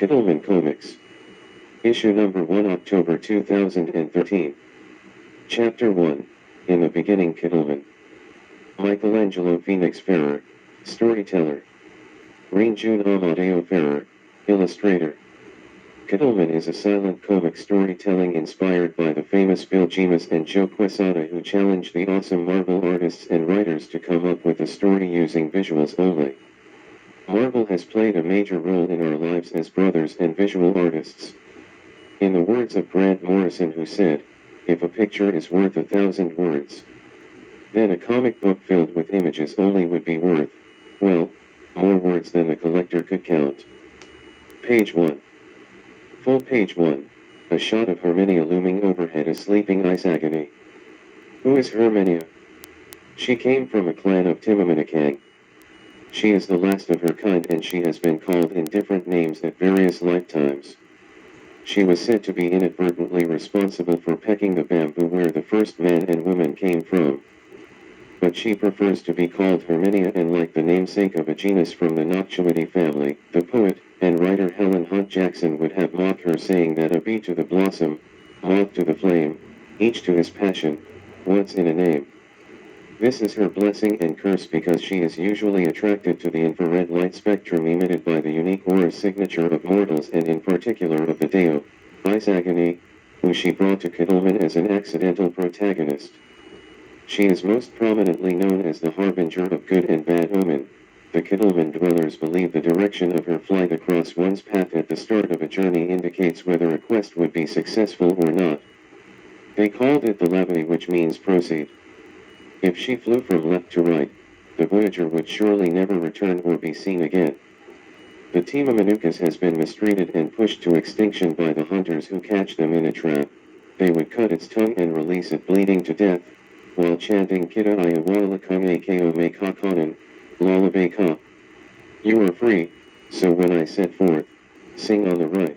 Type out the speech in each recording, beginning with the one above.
Katalman Komiks. Issue number 1, October 2013. Chapter 1, In the Beginning Katalman. Michaelangelo iamPhoenixFerrer, Storyteller. Rean June Amadeo Ferrer, Illustrator. Katalman is a silent comic storytelling inspired by the famous Bill Jemas and Joe Quesada, who challenged the awesome Marvel artists and writers to come up with a story using visuals only. Marvel has played a major role in our lives as brothers and visual artists. In the words of Grant Morrison, who said, "If a picture is worth 1,000 words, then a comic book filled with images only would be worth, well, more words than the collector could count." Page 1. Full page 1. A shot of Herminia looming overhead a sleeping Isagony. Who is Herminia? She came from a clan of Timaminakang. She is the last of her kind, and she has been called in different names at various lifetimes. She was said to be inadvertently responsible for pecking the bamboo where the first man and woman came from. But she prefers to be called Herminia, and like the namesake of a genus from the Noctuity family, the poet and writer Helen Hunt Jackson would have mocked her, saying that a bee to the blossom, moth to the flame, each to his passion, what's in a name? This is her blessing and curse, because she is usually attracted to the infrared light spectrum emitted by the unique aura signature of mortals, and in particular of the Deo, Isagony, who she brought to Katalman as an accidental protagonist. She is most prominently known as the harbinger of good and bad omen. The Katalman dwellers believe the direction of her flight across one's path at the start of a journey indicates whether a quest would be successful or not. They called it the Lavity, which means proceed. If she flew from left to right, the voyager would surely never return or be seen again. The Timamanukas has been mistreated and pushed to extinction by the hunters who catch them in a trap. They would cut its tongue and release it bleeding to death, while chanting Kita Ayawala Kung Ako Me Kakanan, Lullaby Ka. You are free, so when I set forth, sing on the right.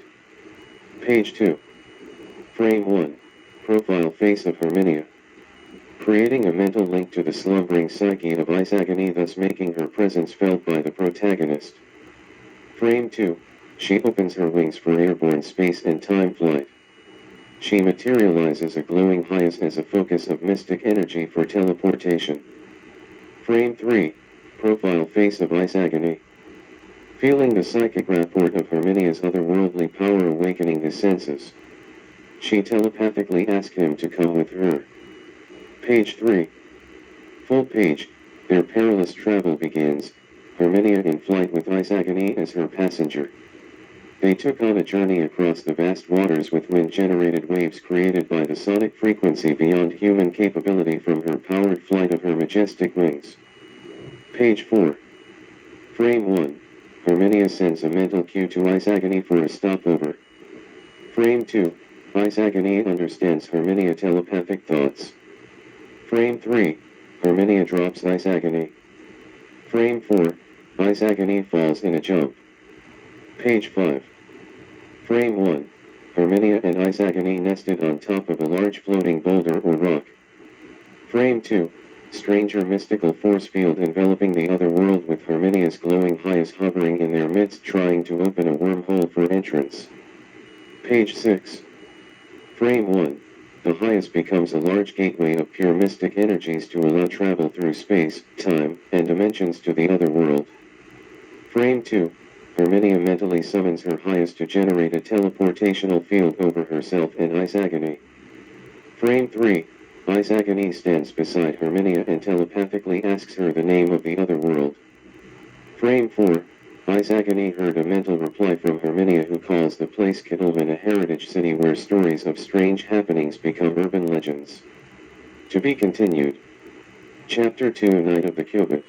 Page 2. Frame 1. Profile face of Herminia. Creating a mental link to the slumbering psyche of Isagony, thus making her presence felt by the protagonist. Frame 2. She opens her wings for airborne space and time flight. She materializes a glowing highest as a focus of mystic energy for teleportation. Frame 3. Profile face of Isagony. Feeling the psychic rapport of Herminia's otherworldly power awakening his senses, she telepathically asks him to come with her. Page 3. Full page. Their perilous travel begins, Herminia in flight with Isagony as her passenger. They took on a journey across the vast waters with wind-generated waves created by the sonic frequency beyond human capability from her powered flight of her majestic wings. Page 4. Frame 1. Herminia sends a mental cue to Isagony for a stopover. Frame 2. Isagony understands Herminia telepathic thoughts. Frame 3. Herminia drops Isagony. Frame 4. Isagony falls in a jump. Page 5. Frame 1. Herminia and Isagony nested on top of a large floating boulder or rock. Frame 2. Stranger mystical force field enveloping the other world, with Herminia's glowing highest hovering in their midst, trying to open a wormhole for entrance. Page 6. Frame 1. The highest becomes a large gateway of pure mystic energies to allow travel through space, time, and dimensions to the other world. Frame 2. Herminia mentally summons her highest to generate a teleportational field over herself and Isagony. Frame 3. Isagony stands beside Herminia and telepathically asks her the name of the other world. Frame 4. Isagony heard a mental reply from Herminia, who calls the place Katalman a heritage city where stories of strange happenings become urban legends. To be continued. Chapter 2, Night of the Cubit.